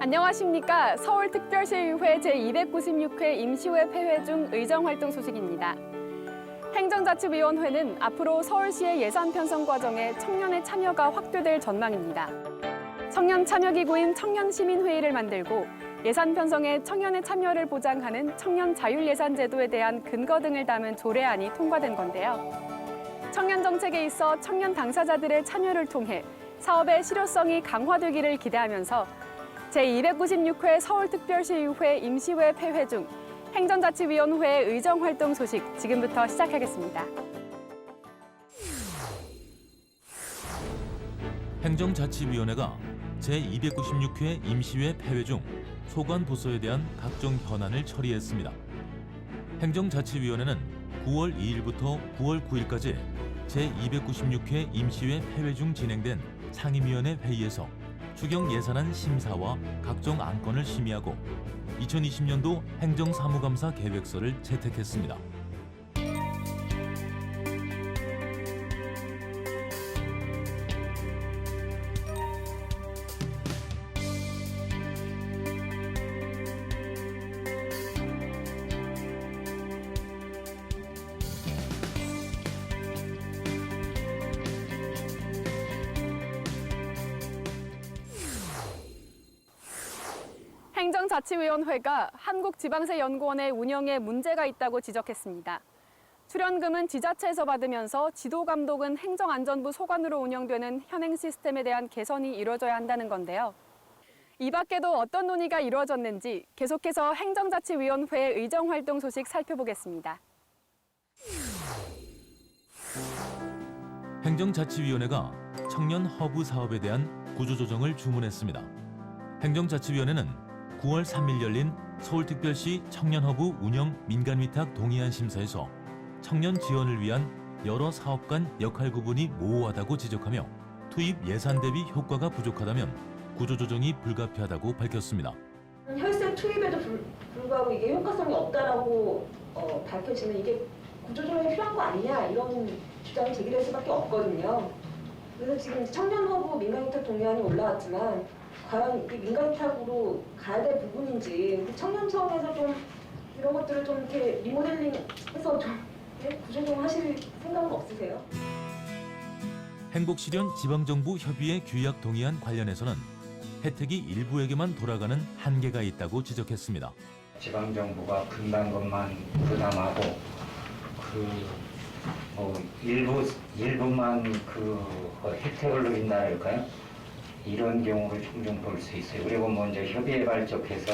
안녕하십니까. 서울특별시의회 제296회 임시회 폐회 중 의정활동 소식입니다. 행정자치위원회는 앞으로 서울시의 예산 편성 과정에 청년의 참여가 확대될 전망입니다. 청년 참여기구인 청년시민회의를 만들고 예산 편성에 청년의 참여를 보장하는 청년 자율예산제도에 대한 근거 등을 담은 조례안이 통과된 건데요. 청년 정책에 있어 청년 당사자들의 참여를 통해 사업의 실효성이 강화되기를 기대하면서 제296회 서울특별시의회 임시회 폐회 중 행정자치위원회 의정활동 소식 지금부터 시작하겠습니다. 행정자치위원회가 제296회 임시회 폐회 중 소관 부서에 대한 각종 현안을 처리했습니다. 행정자치위원회는 9월 2일부터 9월 9일까지 제296회 임시회 폐회 중 진행된 상임위원회 회의에서 추경 예산안 심사와 각종 안건을 심의하고 2020년도 행정사무감사 계획서를 채택했습니다. 행정자치위원회가 한국지방세연구원의 운영에 문제가 있다고 지적했습니다. 출연금은 지자체에서 받으면서 지도감독은 행정안전부 소관으로 운영되는 현행 시스템에 대한 개선이 이루어져야 한다는 건데요. 이 밖에도 어떤 논의가 이루어졌는지 계속해서 행정자치위원회 의정활동 소식 살펴보겠습니다. 행정자치위원회가 청년 허브 사업에 대한 구조조정을 주문했습니다. 행정자치위원회는 9월 3일 열린 서울특별시 청년허브 운영 민간위탁 동의안 심사에서 청년 지원을 위한 여러 사업 간 역할 구분이 모호하다고 지적하며 투입 예산 대비 효과가 부족하다면 구조조정이 불가피하다고 밝혔습니다. 혈세 투입에도 불구하고 이게 효과성이 없다라고 밝혀지면 이게 구조조정이 필요한 거 아니냐 이런 주장이 제기될 수밖에 없거든요. 그래서 지금 청년허브 민간위탁 동의안이 올라왔지만 과연 이게 민간위탁으로 가야 될 부분인지 청년청에서 좀 이런 것들을 좀 이렇게 리모델링해서 좀 구조조정하실 생각은 없으세요? 행복실현 지방정부 협의회 규약 동의안 관련해서는 혜택이 일부에게만 돌아가는 한계가 있다고 지적했습니다. 지방정부가 금방 것만 부담하고 일부만 혜택을 누린다 할까요? 이런 경우를 종종 볼 수 있어요. 그리고 이제 협의회 발족해서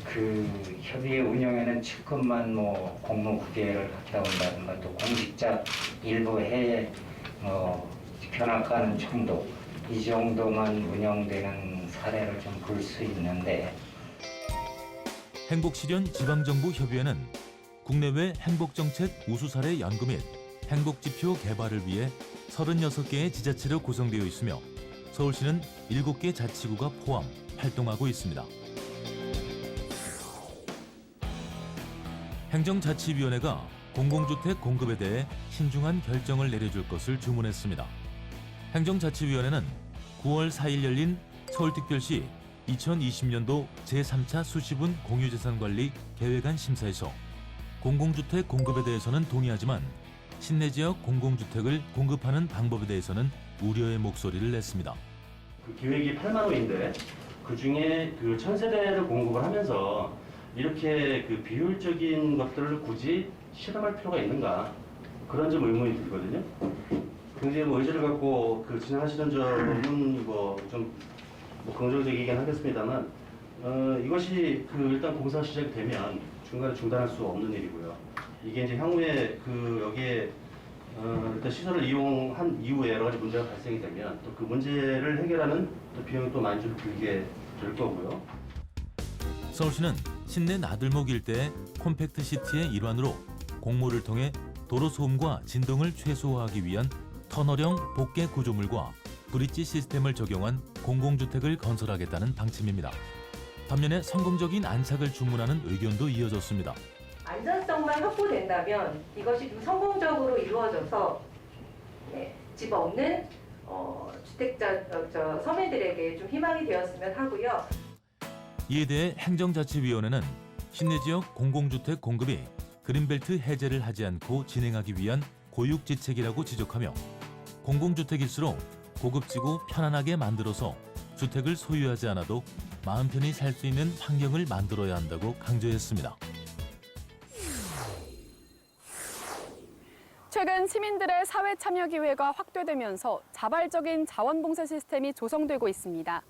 그 협의회 운영에는 측근만 공무 구제를 갖다 온다든가 또 공직자 일부 해외 견학가는 정도 이 정도만 운영되는 사례를 좀 볼 수 있는데 행복실현 지방정부 협의회는 국내외 행복정책 우수사례 연구 및 행복지표 개발을 위해 36개의 지자체로 구성되어 있으며 서울시는 7개 자치구가 포함 활동하고 있습니다. 행정자치위원회가 공공주택 공급에 대해 신중한 결정을 내려줄 것을 주문했습니다. 행정자치위원회는 9월 4일 열린 서울특별시 2020년도 제3차 수시분 공유재산관리 계획안 심사에서 공공주택 공급에 대해서는 동의하지만 신내지역 공공주택을 공급하는 방법에 대해서는 우려의 목소리를 냈습니다. 그 계획이 8만 호인데 그 중에 그 1000세대를 공급을 하면서 이렇게 그 비효율적인 것들을 굳이 실험할 필요가 있는가 그런 좀 의문이 들거든요. 굉장히 의지를 갖고 진행하시는 점은 좀 긍정적이긴 하겠습니다만 이것이 일단 공사 시작이 되면 중간에 중단할 수 없는 일이고요. 이게 이제 향후에 여기에 일단 시설을 이용한 이후에 여러 가지 문제가 발생이 되면 또 그 문제를 해결하는 또 비용이 또 많이 좀 들게 될 거고요. 서울시는 신내 나들목 일대의 콤팩트 시티의 일환으로 공모를 통해 도로 소음과 진동을 최소화하기 위한 터널형 복개 구조물과 브릿지 시스템을 적용한 공공주택을 건설하겠다는 방침입니다. 반면에 성공적인 안착을 주문하는 의견도 이어졌습니다. 안전성만 확보된다면 이것이 좀 성공적으로 이루어져서 집 없는 주택자 서민들에게 좀 희망이 되었으면 하고요. 이에 대해 행정자치위원회는 신내 지역 공공주택 공급이 그린벨트 해제를 하지 않고 진행하기 위한 고육지책이라고 지적하며 공공주택일수록 고급지고 편안하게 만들어서 주택을 소유하지 않아도 마음 편히 살 수 있는 환경을 만들어야 한다고 강조했습니다. 최근 시민들의 사회 참여 기회가 확대되면서 자발적인 자원봉사 시스템이 조성되고 있습니다.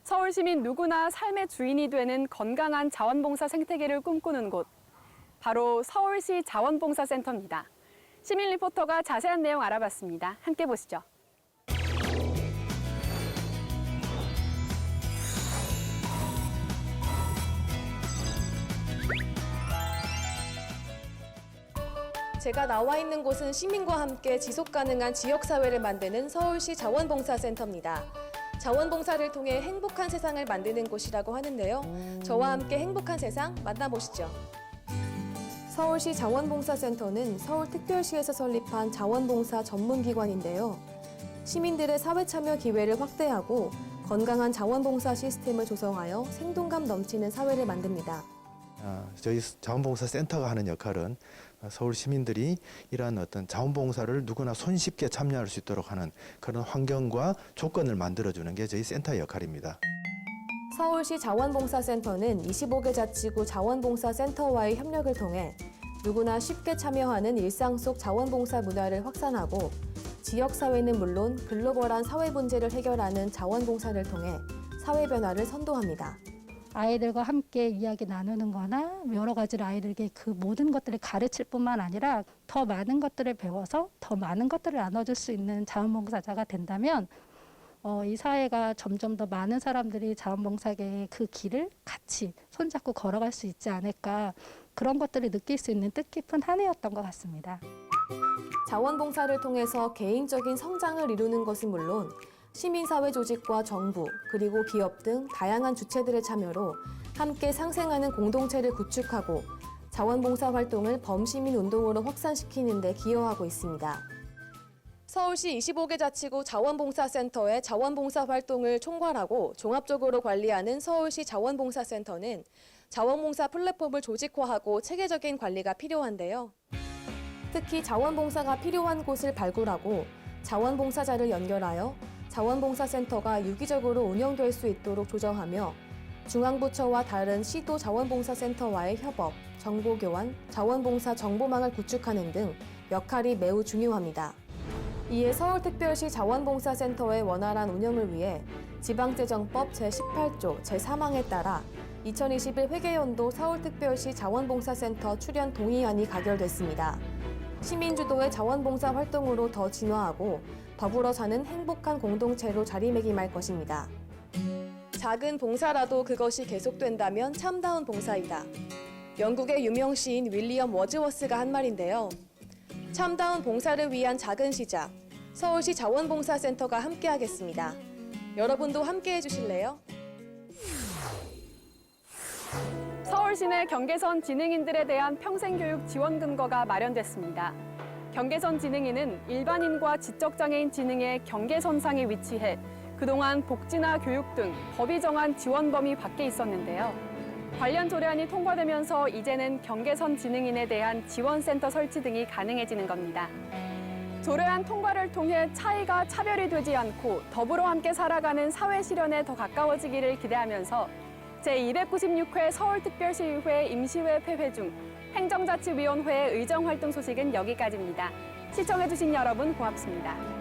서울 시민 누구나 삶의 주인이 되는 건강한 자원봉사 생태계를 꿈꾸는 곳, 바로 서울시 자원봉사센터입니다. 시민 리포터가 자세한 내용 알아봤습니다. 함께 보시죠. 제가 나와 있는 곳은 시민과 함께 지속가능한 지역사회를 만드는 서울시 자원봉사센터입니다. 자원봉사를 통해 행복한 세상을 만드는 곳이라고 하는데요. 저와 함께 행복한 세상 만나보시죠. 서울시 자원봉사센터는 서울특별시에서 설립한 자원봉사 전문기관인데요. 시민들의 사회참여 기회를 확대하고 건강한 자원봉사 시스템을 조성하여 생동감 넘치는 사회를 만듭니다. 저희 자원봉사센터가 하는 역할은 서울 시민들이 이러한 어떤 자원봉사를 누구나 손쉽게 참여할 수 있도록 하는 그런 환경과 조건을 만들어주는 게 저희 센터의 역할입니다. 서울시 자원봉사센터는 25개 자치구 자원봉사센터와의 협력을 통해 누구나 쉽게 참여하는 일상 속 자원봉사 문화를 확산하고 지역사회는 물론 글로벌한 사회 문제를 해결하는 자원봉사를 통해 사회 변화를 선도합니다. 아이들과 함께 이야기 나누는 거나 여러 가지로 아이들에게 그 모든 것들을 가르칠 뿐만 아니라 더 많은 것들을 배워서 더 많은 것들을 나눠줄 수 있는 자원봉사자가 된다면 이 사회가 점점 더 많은 사람들이 자원봉사계의 그 길을 같이 손잡고 걸어갈 수 있지 않을까, 그런 것들을 느낄 수 있는 뜻깊은 한 해였던 것 같습니다. 자원봉사를 통해서 개인적인 성장을 이루는 것은 물론 시민사회 조직과 정부, 그리고 기업 등 다양한 주체들의 참여로 함께 상생하는 공동체를 구축하고 자원봉사 활동을 범시민 운동으로 확산시키는 데 기여하고 있습니다. 서울시 25개 자치구 자원봉사센터의 자원봉사 활동을 총괄하고 종합적으로 관리하는 서울시 자원봉사센터는 자원봉사 플랫폼을 조직화하고 체계적인 관리가 필요한데요. 특히 자원봉사가 필요한 곳을 발굴하고 자원봉사자를 연결하여 자원봉사센터가 유기적으로 운영될 수 있도록 조정하며 중앙부처와 다른 시도 자원봉사센터와의 협업, 정보교환, 자원봉사 정보망을 구축하는 등 역할이 매우 중요합니다. 이에 서울특별시 자원봉사센터의 원활한 운영을 위해 지방재정법 제18조 제3항에 따라 2021 회계연도 서울특별시 자원봉사센터 출연 동의안이 가결됐습니다. 시민주도의 자원봉사 활동으로 더 진화하고 더불어 사는 행복한 공동체로 자리매김할 것입니다. 작은 봉사라도 그것이 계속된다면 참다운 봉사이다. 영국의 유명 시인 윌리엄 워즈워스가 한 말인데요. 참다운 봉사를 위한 작은 시작, 서울시 자원봉사센터가 함께하겠습니다. 여러분도 함께해 주실래요? 서울시 내 경계선 지능인들에 대한 평생교육 지원 근거가 마련됐습니다. 경계선 지능인은 일반인과 지적장애인 지능의 경계선상에 위치해 그동안 복지나 교육 등 법이 정한 지원 범위 밖에 있었는데요. 관련 조례안이 통과되면서 이제는 경계선 지능인에 대한 지원센터 설치 등이 가능해지는 겁니다. 조례안 통과를 통해 차이가 차별이 되지 않고 더불어 함께 살아가는 사회 실현에 더 가까워지기를 기대하면서 제296회 서울특별시의회 임시회 폐회 중 행정자치위원회 의정활동 소식은 여기까지입니다. 시청해주신 여러분 고맙습니다.